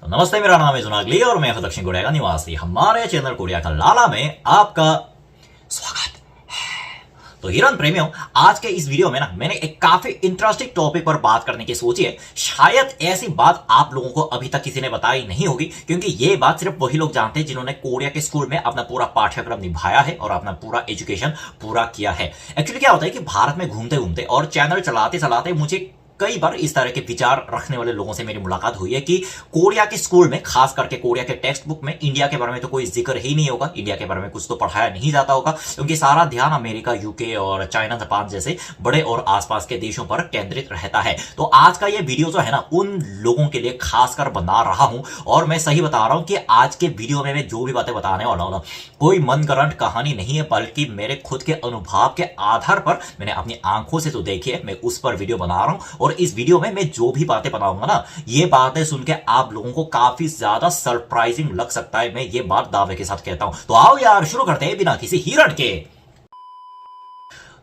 तो नमस्ते, मेरा नाम है जुनागली और मैं दक्षिण कोरिया का निवासी। हमारे चैनल कोरिया का लाला में आपका स्वागत है। तो हिरन प्रेमियों, आज के इस वीडियो में ना मैंने एक काफी इंटरेस्टिंग टॉपिक पर बात करने की सोची है। शायद ऐसी बात आप लोगों को अभी तक किसी ने बताई नहीं होगी, क्योंकि ये बात सिर्फ वही लोग जानते हैं जिन्होंने कोरिया के स्कूल में अपना पूरा पाठ्यक्रम निभाया है और अपना पूरा एजुकेशन पूरा किया है। एक्चुअली क्या होता है कि भारत में घूमते घूमते और चैनल चलाते चलाते मुझे कई बार इस तरह के विचार रखने वाले लोगों से मेरी मुलाकात हुई है कि कोरिया के स्कूल में, खास करके कोरिया के टेक्स्ट बुक में, इंडिया के बारे में तो कोई जिक्र ही नहीं होगा। इंडिया के बारे में कुछ तो पढ़ाया नहीं जाता होगा, क्योंकि सारा ध्यान अमेरिका, यूके और चाइना, जापान जैसे बड़े और आसपास के देशों पर केंद्रित रहता है। तो आज का ये वीडियो जो है ना, उन लोगों के लिए खासकर बना रहा हूं। और मैं सही बता रहा हूं कि आज के वीडियो में मैं जो भी बातें बताने वाला हूं ना, कोई मनगढ़ंत कहानी नहीं है, बल्कि मेरे खुद के अनुभव के आधार पर मैंने अपनी आंखों से तो देखी है, मैं उस पर वीडियो बना रहा हूं। और इस वीडियो में मैं जो भी बातें बताऊंगा ना, ये बातें सुन के आप लोगों को काफी ज्यादा सरप्राइजिंग लग सकता है। मैं ये बात दावे के साथ कहता हूं। तो आओ यार, शुरू करते हैं बिना किसी हिरन के।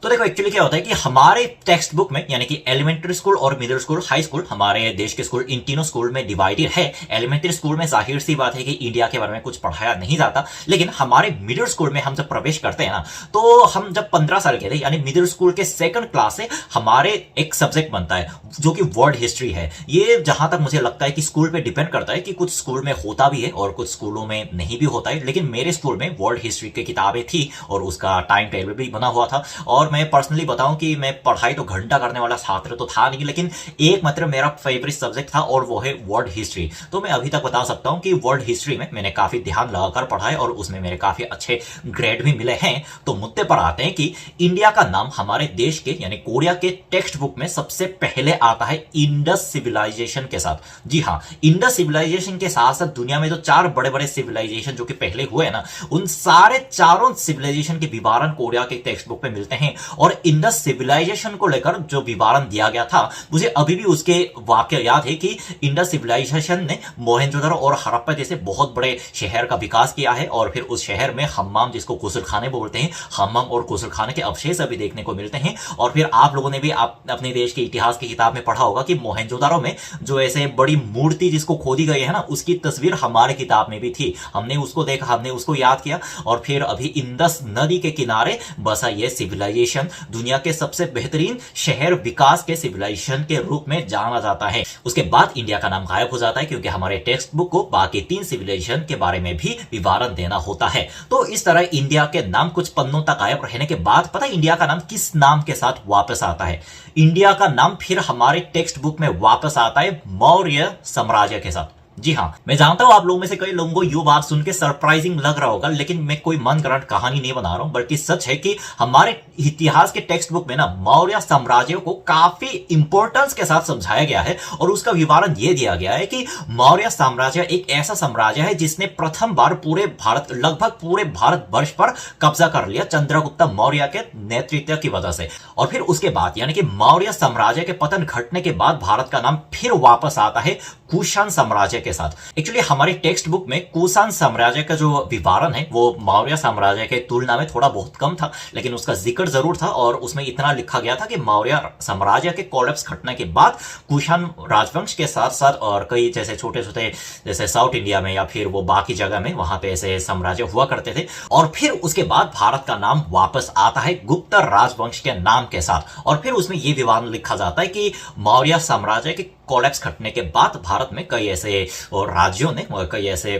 तो देखो, एक्चुअली क्या होता है कि हमारे टेक्स्ट बुक में, यानी कि एलिमेंट्री स्कूल और मिडिल स्कूल, हाई स्कूल, हमारे देश के स्कूल इन तीनों स्कूल में डिवाइडेड है। एलिमेंट्री स्कूल में जाहिर सी बात है कि इंडिया के बारे में कुछ पढ़ाया नहीं जाता, लेकिन हमारे मिडिल स्कूल में हम जब प्रवेश करते हैं ना, तो हम जब 15 साल के थे, यानी मिडिल स्कूल के सेकंड क्लास से हमारे एक सब्जेक्ट बनता है जो कि वर्ल्ड हिस्ट्री है। ये जहां तक मुझे लगता है कि स्कूल पे डिपेंड करता है कि कुछ स्कूल में होता भी है और कुछ स्कूलों में नहीं भी होता है, लेकिन मेरे स्कूल में वर्ल्ड हिस्ट्री की किताबें थी और उसका टाइम टेबल भी बना हुआ था। और मैं पर्सनली बताऊं कि मैं पढ़ाई तो घंटा करने वाला छात्र तो था नहीं, लेकिन एक मात्र मेरा फेवरेट सब्जेक्ट था और वो है वर्ल्ड हिस्ट्री। तो मैं अभी तक बता सकता हूं कि वर्ल्ड हिस्ट्री में मैंने काफी ध्यान लगाकर पढ़ा है और उसमें मेरे काफी अच्छे ग्रेड भी मिले हैं। तो मुद्दे पर आते हैं कि इंडिया का नाम हमारे देश के, यानी कोरिया के टेक्स्ट बुक में सबसे पहले आता है इंडस सिविलाइजेशन के साथ। जी हाँ, इंडस सिविलाइजेशन के साथ साथ दुनिया में जो 4 बड़े बड़े सिविलाइजेशन जो कि पहले हुए हैं ना, उन सारे चारों सिविलाइजेशन के विवरण कोरिया के टेक्स्ट बुक में मिलते हैं। और इंडस सिविलाइजेशन को लेकर जो विवरण दिया गया था, मुझे अभी भी उसके वाक्य याद है कि इंडस सिविलाइजेशन ने मोहनजोदड़ो और हड़प्पा जैसे बहुत बड़े शहर का विकास किया है। और फिर उस शहर में हम्माम, जिसको गुसलखाने बोलते हैं, हम्माम और गुसलखाने के अवशेष अभी देखने को मिलते हैं। और फिर आप लोगों ने भी अपने देश के इतिहास की किताब में पढ़ा होगा कि मोहनजोदड़ो में जो ऐसे बड़ी मूर्ति जिसको खोदी गई है ना, उसकी तस्वीर हमारे किताब में भी थी। हमने उसको देखा, हमने उसको याद किया। और फिर अभी इंडस नदी के किनारे बसा यह सिविलाइजेशन दुनिया के सबसे बेहतरीन शहर विकास के सिविलाइजेशन के रूप में जाना जाता है। उसके बाद इंडिया का नाम गायब हो जाता है, क्योंकि हमारे टेक्स्ट बुक को बाकी 3 सिविलाइजेशन के बारे में भी विवरण देना होता है। तो इस तरह इंडिया के नाम कुछ पन्नों तक गायब रहने के बाद, पता है इंडिया का नाम किस नाम के साथ वापस आता है? इंडिया का नाम फिर हमारे टेक्स्ट बुक में वापस आता है मौर्य साम्राज्य के साथ। जी हाँ, मैं जानता हूं आप लोगों में से कई लोगों को ये बात सुन के सरप्राइजिंग लग रहा होगा, लेकिन मैं कोई मनगढ़ंत कहानी नहीं बना रहा हूं, बल्कि सच है कि हमारे इतिहास के टेक्स्ट बुक में ना मौर्य साम्राज्य को काफी इंपॉर्टेंस के साथ समझाया गया है। और उसका विवरण ये दिया गया है कि मौर्य साम्राज्य एक ऐसा साम्राज्य है जिसने प्रथम बार पूरे भारत, लगभग पूरे भारतवर्ष पर कब्जा कर लिया चंद्रगुप्त मौर्य के नेतृत्व की वजह से। और फिर उसके बाद, यानी कि मौर्य साम्राज्य के पतन घटने के बाद, भारत का नाम फिर वापस आता है कुषाण साम्राज्य के साथ। एक्चुअली हमारे टेक्स्ट बुक में कुषाण साम्राज्य का जो विवरण है वो मौर्य साम्राज्य के तुलना में थोड़ा बहुत कम था, लेकिन उसका जिक्र जरूर था। और उसमें इतना लिखा गया था कि मौर्य साम्राज्य के कोलैप्स घटने के बाद कुषाण राजवंश के साथ साथ और कई जैसे छोटे छोटे, जैसे साउथ इंडिया में या फिर वो बाकी जगह में, वहां पे ऐसे साम्राज्य हुआ करते थे। और फिर उसके बाद भारत का नाम वापस आता है गुप्त राजवंश के नाम के साथ। और फिर उसमें यह विवरण लिखा जाता है कि मौर्य साम्राज्य के कोलैप्स घटने के बाद भारत में कई ऐसे और राज्यों ने, कई ऐसे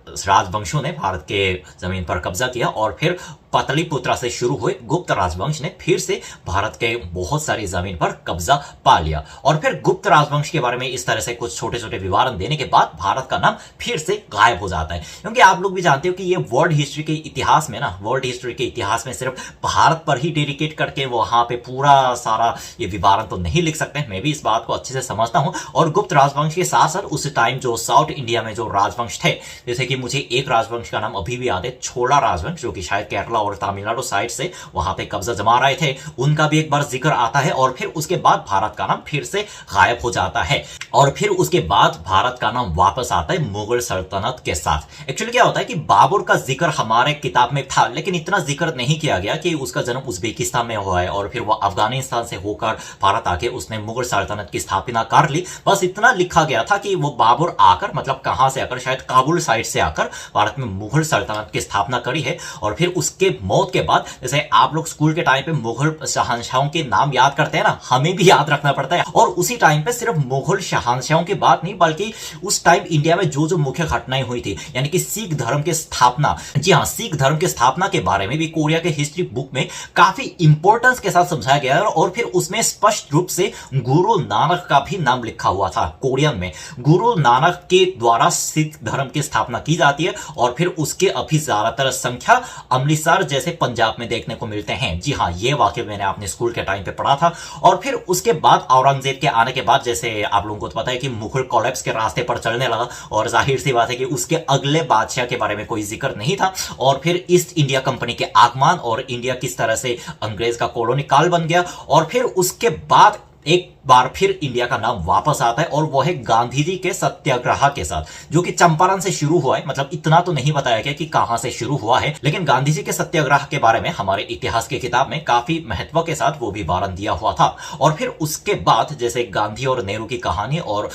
राजवंशों ने भारत के जमीन पर कब्जा किया। और फिर पाटलिपुत्र से शुरू हुए गुप्त राजवंश ने फिर से भारत के बहुत सारी जमीन पर कब्जा पा लिया। और फिर गुप्त राजवंश के बारे में इस तरह से कुछ छोटे छोटे विवरण देने के बाद भारत का नाम फिर से गायब हो जाता है। क्योंकि आप लोग भी जानते हो कि ये वर्ल्ड हिस्ट्री के इतिहास में ना, वर्ल्ड हिस्ट्री के इतिहास में सिर्फ भारत पर ही डेडिकेट करके वहां पे पूरा सारा ये विवरण तो नहीं लिख सकते। मैं भी इस बात को अच्छे से समझता हूं। और गुप्त राजवंश के साथ साथ उस टाइम जो साउथ इंडिया में जो राजवंश थे, जैसे कि मुझे एक राजवंश का नाम अभी भी याद है, छोला राजवंश, जो कि शायद केरला और तमिलनाडु साइड से वहां पे कब्जा जमा रहे थे, उनका भी एक बार जिक्र आता है। और फिर उसके बाद भारत का नाम फिर से गायब हो जाता है और फिर उसके बाद भारत का नाम वापस आता है मुगल सल्तनत के साथ। एक्चुअली क्या होता है कि बाबर का जिक्र हमारे किताब में था, लेकिन इतना जिक्र नहीं किया गया कि उसका जन्म उज्बेकिस्तान में हुआ है और फिर वो अफगानिस्तान से होकर भारत आके उसने मुगल सल्तनत की स्थापना कर ली। बस इतना लिखा गया था कि वो बाबर आकर, मतलब कहां से आकर, शायद काबुल साइड से आकर भारत में मुगल सल्तनत की स्थापना करी है। और फिर उसके मौत के बाद, जैसे आप लोग स्कूल के टाइम पे मुगल शहंशाहों के नाम याद करते हैं ना, हमें भी याद रखना पड़ता है। और उसी टाइम पे सिर्फ मुगल शहंशाहों की बात नहीं, बल्कि उस टाइम इंडिया में जो जो मुख्य घटनाएं हुई थी, यानी कि सिख धर्म की स्थापना, जी हाँ, सिख धर्म की स्थापना के बारे में भी कोरिया के हिस्ट्री बुक में काफी इंपॉर्टेंस के साथ समझाया गया है। और फिर उसमें स्पष्ट रूप से गुरु नानक का भी नाम लिखा हुआ था कोरियन में। गुरु नानक के द्वारा सिख धर्म की स्थापना की जाती है और फिर उसके अभी ज्यादातर संख्या अमृतसर जैसे पंजाब में देखने को मिलते हैं। जी हाँ, ये वाक्य मैंने अपने स्कूल के टाइम पे पढ़ा था। और फिर उसके बाद औरंगजेब के आने के बाद, जैसे आप लोगों को तो पता है कि मुगल कोलैप्स के रास्ते पर चलने लगा और जाहिर सी बात है कि उसके अगले बादशाह के बारे में कोई जिक्र नहीं था। और फिर ईस्ट इंडिया कंपनी के आगमन और इंडिया किस तरह से अंग्रेज का कॉलोनी काल बन गया। और फिर उसके बाद एक बार फिर इंडिया का नाम वापस आता है और वो है गांधी जी के सत्याग्रह के साथ, जो कि चंपारण से शुरू हुआ है। मतलब इतना तो नहीं बताया गया कि कहां से शुरू हुआ है, लेकिन गांधी जी के सत्याग्रह के बारे में हमारे इतिहास की किताब में काफी महत्व के साथ वो भी वर्णन दिया हुआ था। और फिर उसके बाद जैसे गांधी और नेहरू की कहानी, और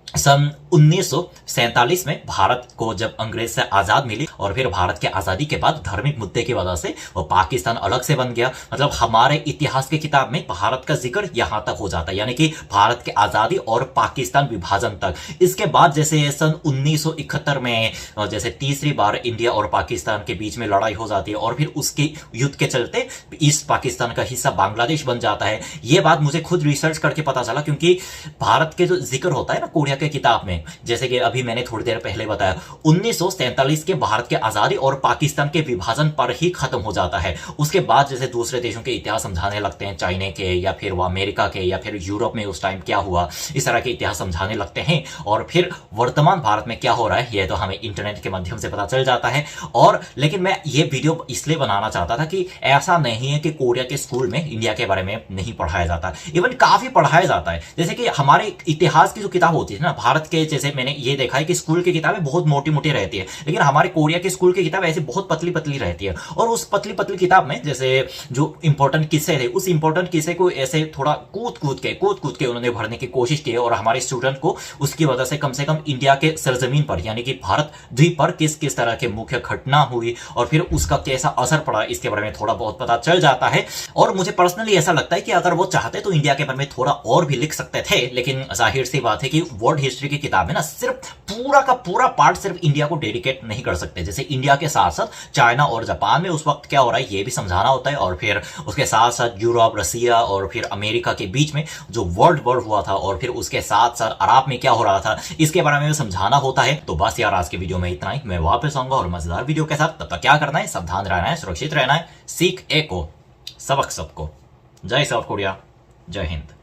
सन 1947 में भारत को जब अंग्रेज से आजाद मिली और फिर भारत के आजादी के बाद धार्मिक मुद्दे की वजह से वो पाकिस्तान अलग से बन गया। मतलब हमारे इतिहास की किताब में भारत का जिक्र यहां तक हो जाता है, यानी कि भारत की आजादी और पाकिस्तान विभाजन तक। इसके बाद जैसे सन 1971 में जैसे तीसरी बार इंडिया और पाकिस्तान के बीच में लड़ाई हो जाती है और फिर उसके युद्ध के चलते ईस्ट पाकिस्तान का हिस्सा बांग्लादेश बन जाता है। यह बात मुझे खुद रिसर्च करके पता चला, क्योंकि भारत के जो जिक्र होता है ना कोरिया के किताब में, जैसे कि अभी मैंने थोड़ी देर पहले बताया, 1947 के भारत के आजादी और पाकिस्तान के विभाजन पर ही खत्म हो जाता है। उसके बाद जैसे दूसरे देशों के इतिहास समझाने लगते हैं, चाइना के या फिर वो अमेरिका के या फिर यूरोप में उस टाइम क्या हुआ, इस तरह के इतिहास समझाने लगते हैं। और फिर वर्तमान भारत में क्या हो रहा है, यह तो हमें इंटरनेट के माध्यम से पता चल जाता है। और लेकिन मैं ये वीडियो इसलिए बनाना चाहता था कि ऐसा नहीं है कि कोरिया के स्कूल में इंडिया के बारे में नहीं पढ़ाया जाता, इवन काफी पढ़ाया जाता है। जैसे कि हमारे इतिहास की जो किताब होती है ना भारत के, जैसे मैंने ये देखा है कि स्कूल की किताबें बहुत मोटी मोटी रहती है, लेकिन हमारे कोरिया की स्कूल की किताब ऐसी बहुत पतली पतली रहती है। और उस पतली पतली किताब में जैसे जो इंपॉर्टेंट किस्से थे, उस इंपॉर्टेंट किस्से को ऐसे थोड़ा कूद कूद के उन्होंने भरने की कोशिश की है। और हमारे स्टूडेंट को उसकी वजह से कम इंडिया के सरजमीन पर, यानी कि भारत द्वीप पर किस किस तरह के मुख्य घटना हुई और फिर उसका कैसा असर पड़ा, इसके बारे में थोड़ा बहुत पता चल जाता है। और मुझे पर्सनली ऐसा लगता है कि अगर वो चाहते तो इंडिया के बारे में थोड़ा और भी लिख सकते थे, लेकिन जाहिर सी बात है कि वर्ल्ड हिस्ट्री की किताब में ना सिर्फ पूरा का पूरा पार्ट सिर्फ इंडिया को डेडिकेट नहीं कर सकते। जैसे इंडिया के साथ साथ चाइना और जापान में उस वक्त क्या हो रहा है ये भी समझाना होता है, और फिर उसके साथ साथ यूरोप, रसिया और फिर अमेरिका के बीच में जो वर्ल्ड वॉर हुआ था, और फिर उसके साथ साथ अरब में क्या हो रहा था, इसके बारे में समझाना होता है। तो बस यार, आज के वीडियो में इतना ही। मैं वापस आऊंगा और मजेदार वीडियो के साथ। तब तक क्या करना है, सावधान रहना है, सुरक्षित रहना है। सीख एक को, सबक सबको। जय साउथ कोरिया, जय हिंद।